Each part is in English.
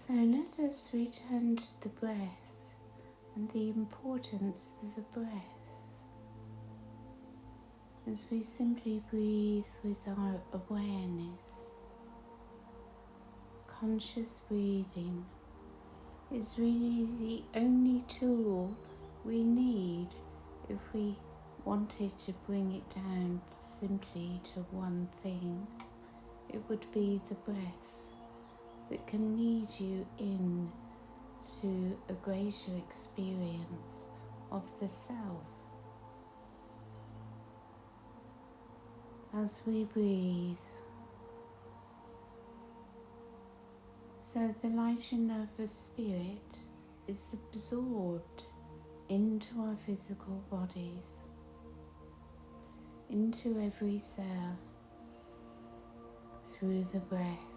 So let us return to the breath and the importance of the breath as we simply breathe with our awareness. Conscious breathing is really the only tool we need if we wanted to bring it down simply to one thing. It would be the breath that can lead you in to a greater experience of the self. As we breathe, so the light and nervous spirit is absorbed into our physical bodies, into every cell, through the breath.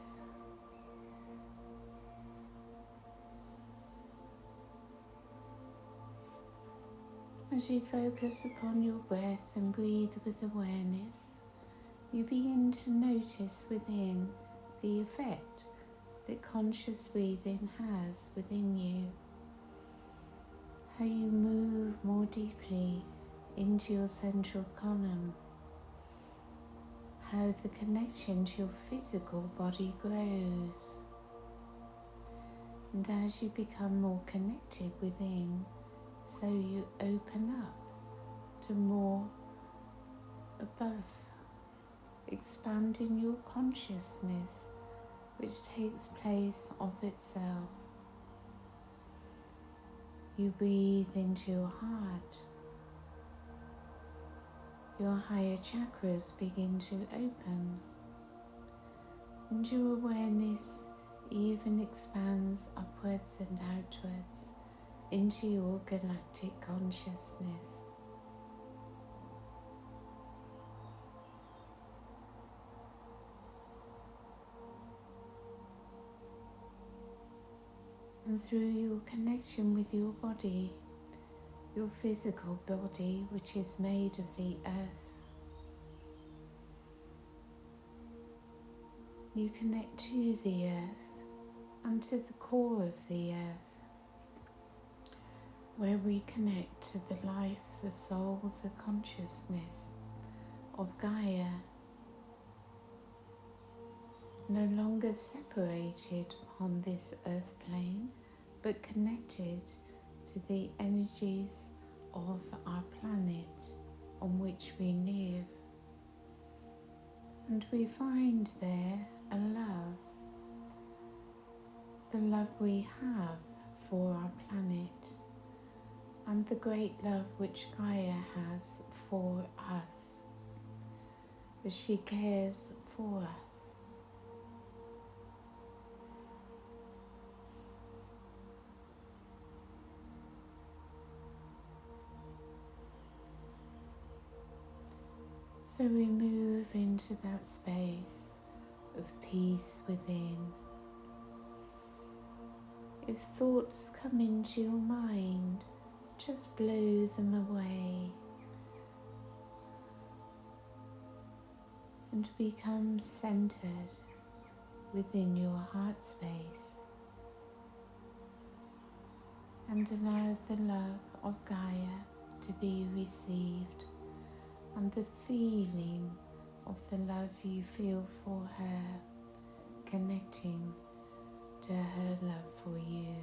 As you focus upon your breath and breathe with awareness, you begin to notice within the effect that conscious breathing has within you. How you move more deeply into your central column. How the connection to your physical body grows. And as you become more connected within, so you open up to more above, expanding your consciousness, which takes place of itself. You breathe into your heart. Your higher chakras begin to open, and your awareness even expands upwards and outwards into your galactic consciousness. And through your connection with your body, your physical body, which is made of the earth, you connect to the earth and to the core of the earth, where we connect to the life, the soul, the consciousness of Gaia, no longer separated upon this earth plane, but connected to the energies of our planet on which we live. And we find there a love, the love we have for our planet, and the great love which Gaia has for us, as she cares for us. So we move into that space of peace within. If thoughts come into your mind, just blow them away and become centered within your heart space, and allow the love of Gaia to be received, and the feeling of the love you feel for her connecting to her love for you.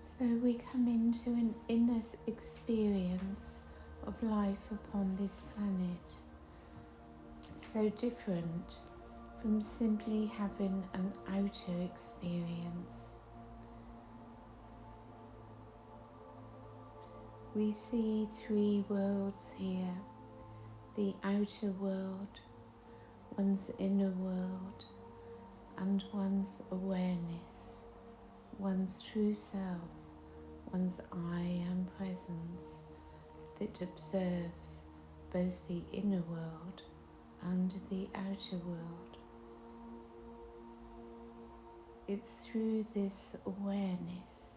So we come into an inner experience of life upon this planet, so different from simply having an outer experience. We see three worlds here: the outer world, one's inner world, and one's awareness, one's true self, one's I am presence that observes both the inner world and the outer world. It's through this awareness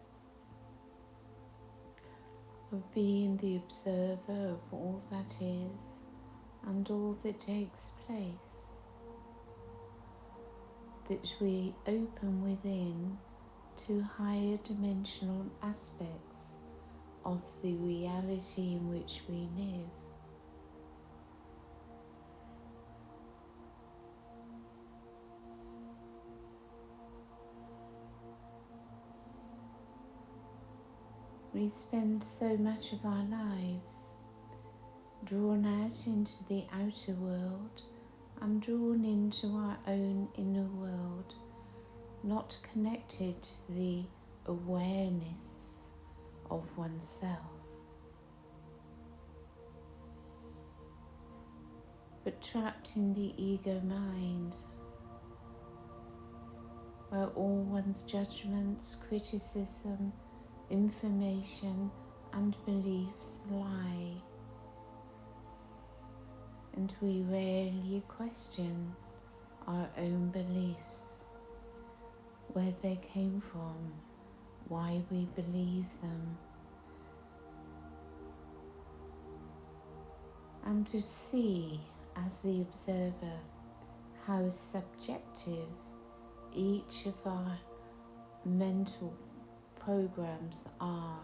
of being the observer of all that is and all that takes place that we open within to higher dimensional aspects of the reality in which we live. We spend so much of our lives drawn out into the outer world and drawn into our own inner world, not connected to the awareness of oneself, but trapped in the ego mind, where all one's judgments, criticism, information and beliefs lie, and we rarely question our own beliefs, where they came from, why we believe them, and to see as the observer how subjective each of our mental programs are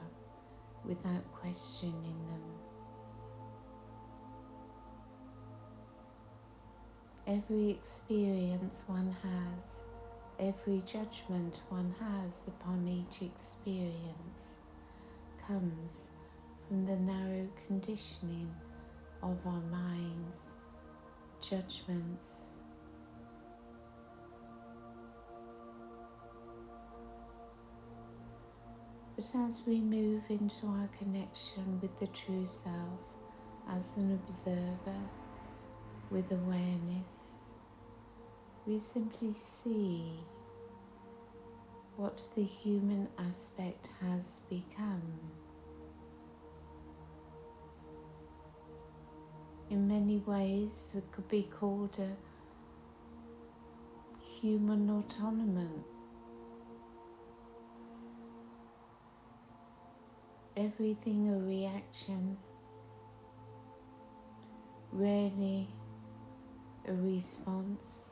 without questioning them. Every experience one has, every judgment one has upon each experience comes from the narrow conditioning of our minds, judgments, but as we move into our connection with the true self as an observer with awareness, we simply see what the human aspect has become. In many ways, it could be called a human autonomy. Everything a reaction, rarely a response,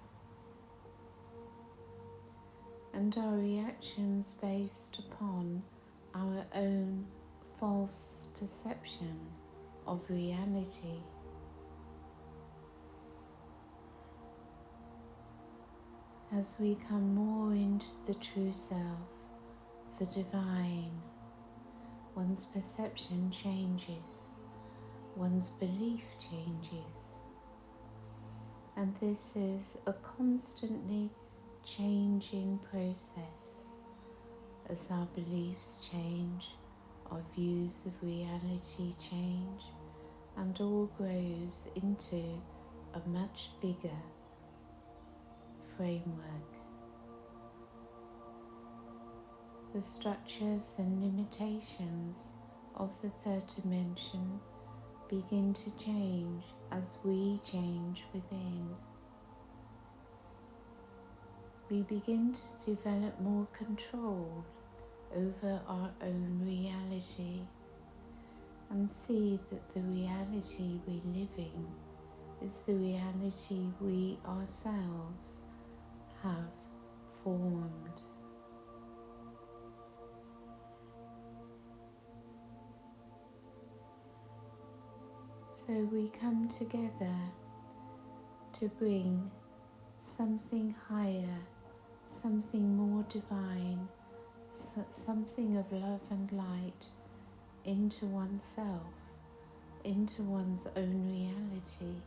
and our reactions based upon our own false perception of reality. As we come more into the true self, the divine, one's perception changes, one's belief changes, and this is a constantly changing process. As our beliefs change, our views of reality change, and all grows into a much bigger framework. The structures and limitations of the third dimension begin to change as we change within. We begin to develop more control over our own reality and see that the reality we live in is the reality we ourselves have formed. So we come together to bring something higher, something more divine, something of love and light into oneself, into one's own reality,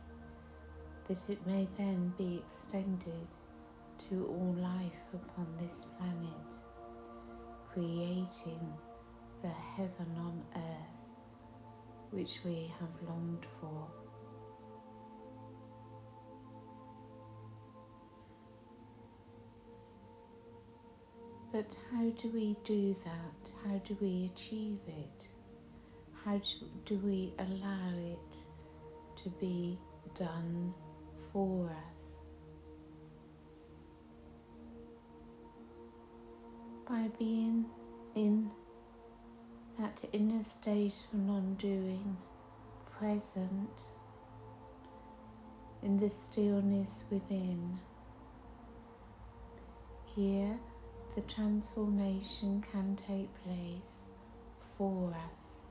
that it may then be extended to all life upon this planet, creating the heaven on earth which we have longed for. But how do we do that? How do we achieve it? How do we allow it to be done for us? by being in that inner state of non-doing, present in the stillness within. Here, the transformation can take place for us.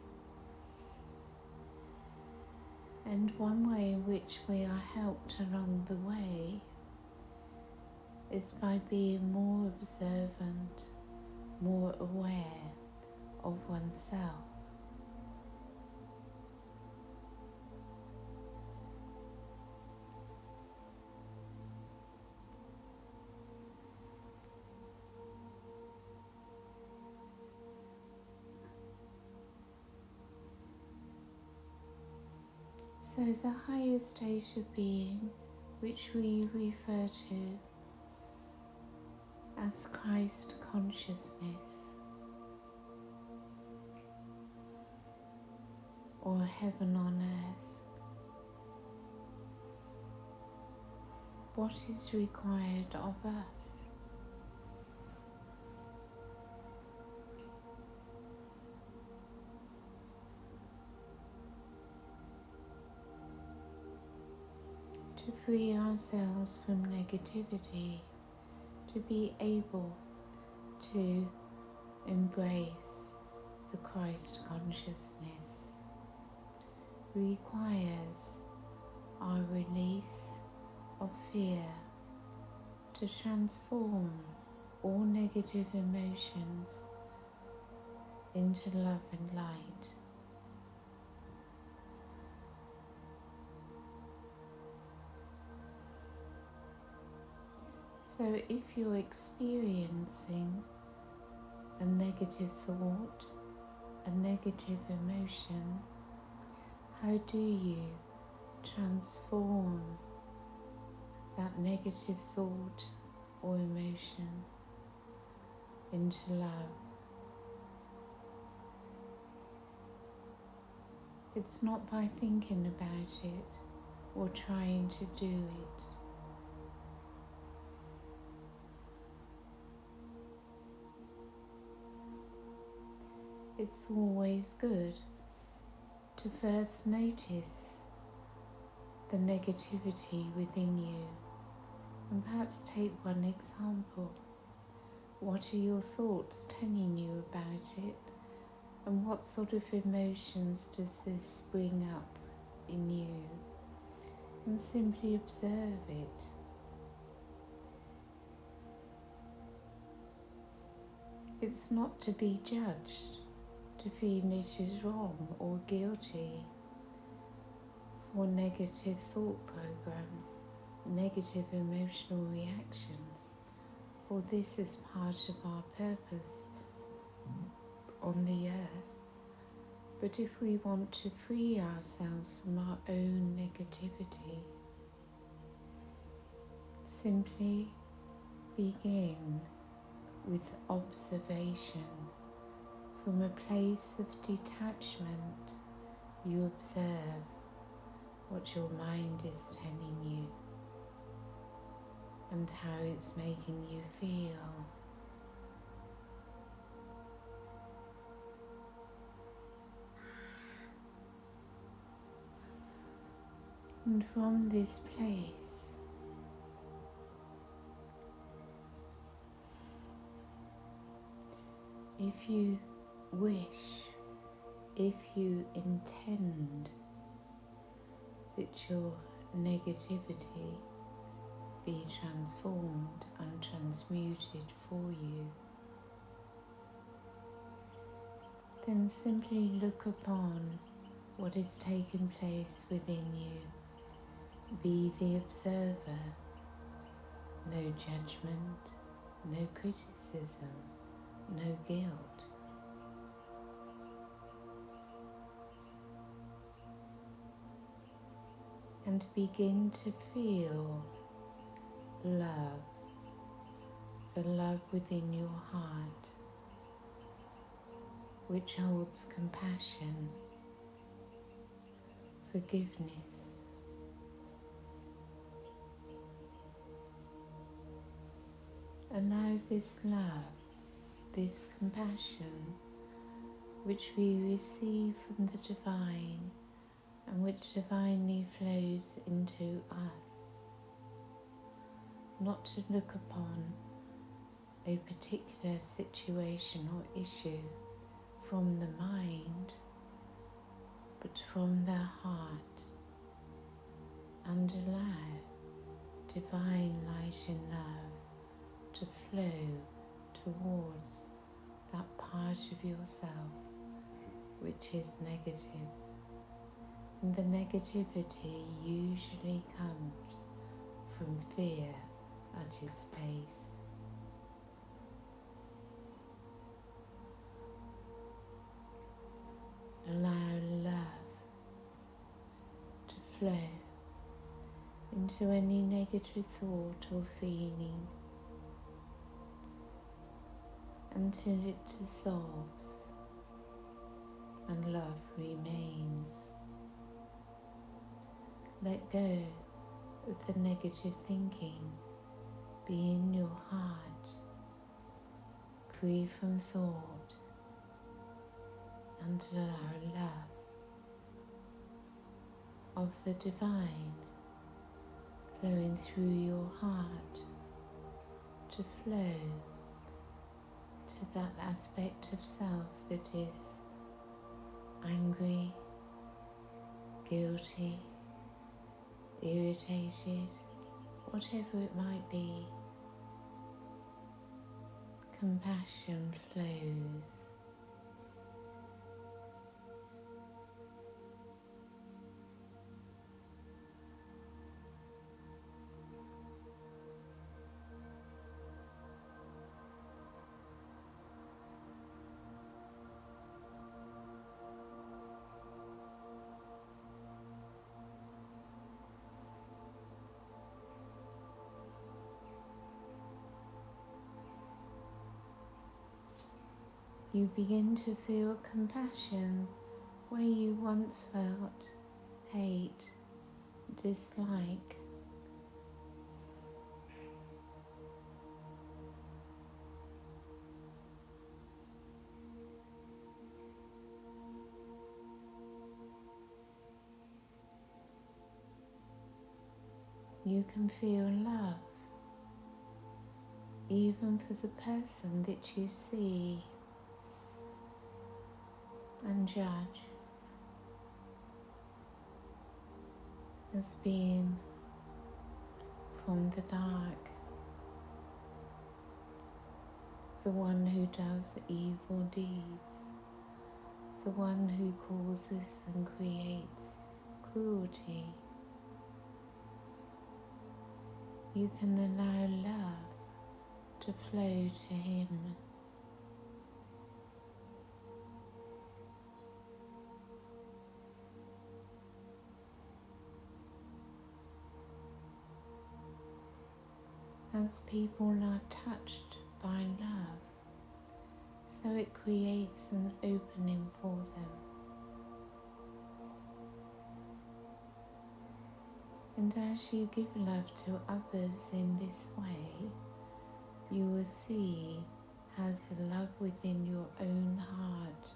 And one way in which we are helped along the way is by being more observant, more aware of oneself. So the higher state of being, which we refer to as Christ consciousness, or heaven on earth, what is required of us? To free ourselves from negativity, to be able to embrace the Christ consciousness, requires our release of fear, to transform all negative emotions into love and light. So if you're experiencing a negative thought, a negative emotion, how do you transform that negative thought or emotion into love? It's not by thinking about it or trying to do it. It's always good to first notice the negativity within you and perhaps take one example. What are your thoughts telling you about it, and what sort of emotions does this bring up in you? And simply observe it. It's not to be judged, to feel it is wrong or guilty for negative thought programs, negative emotional reactions, for this is part of our purpose on the earth. But if we want to free ourselves from our own negativity, simply begin with observation. From a place of detachment, you observe what your mind is telling you and how it's making you feel. And from this place, if you wish, if you intend that your negativity be transformed and transmuted for you, then simply look upon what is taking place within you. Be the observer, no judgment, no criticism, no guilt. And begin to feel love, the love within your heart, which holds compassion, forgiveness. Allow this love this compassion which we receive from the divine and which divinely flows into us, not to look upon a particular situation or issue from the mind, but from the heart, and allow divine light and love to flow towards that part of yourself which is negative. And the negativity usually comes from fear at its base. Allow love to flow into any negative thought or feeling until it dissolves and love remains. Let go of the negative thinking. Be in your heart, free from thought, and allow love of the divine flowing through your heart to flow to that aspect of self that is angry, guilty, irritated, whatever it might be. Compassion flows. You begin to feel compassion where you once felt hate, dislike. You can feel love, even for the person that you see and judge as being from the dark, the one who does evil deeds, the one who causes and creates cruelty. You can allow love to flow to him. As people are touched by love, so it creates an opening for them. And as you give love to others in this way, you will see how the love within your own heart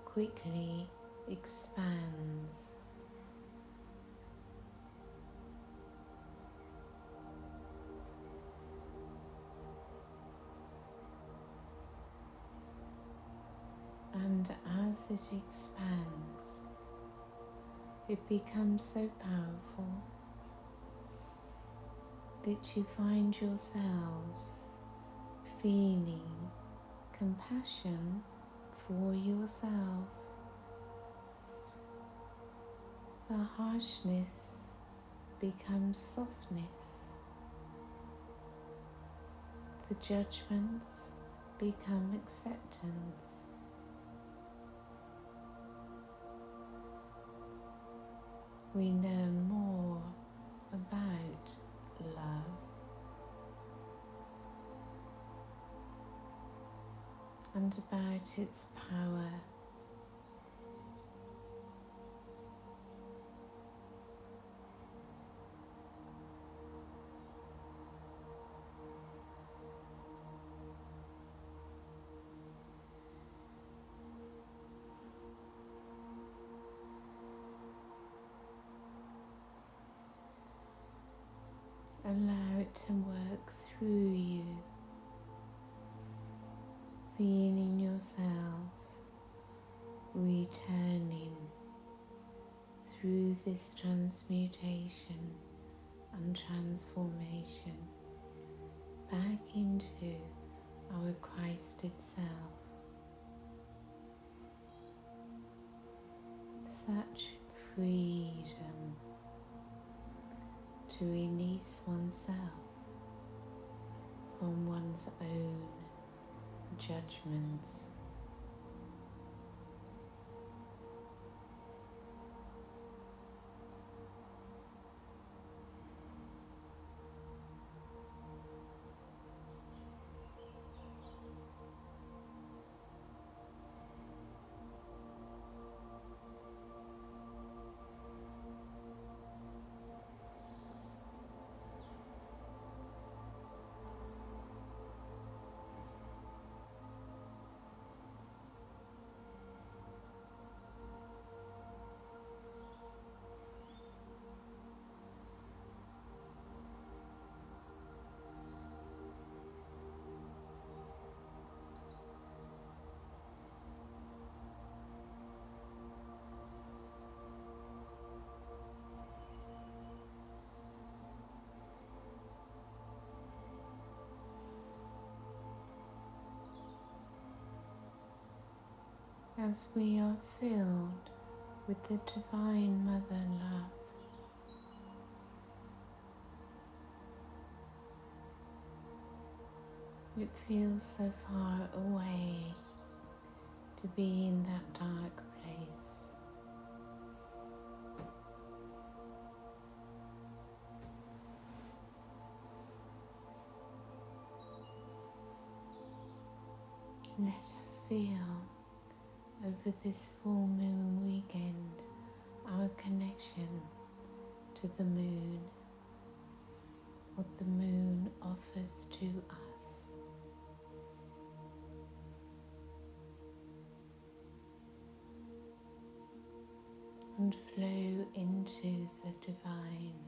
quickly expands. And as it expands, it becomes so powerful that you find yourselves feeling compassion for yourself. The harshness becomes softness. The judgments become acceptance. We learn more about love and about its power. allow it to work through you, feeling yourselves returning through this transmutation and transformation back into our Christ itself. Such freedom to release oneself from one's own judgments. As we are filled with the Divine Mother love, it feels so far away to be in that dark place. Let us feel over this full moon weekend our connection to the moon, what the moon offers to us. And flow into the divine.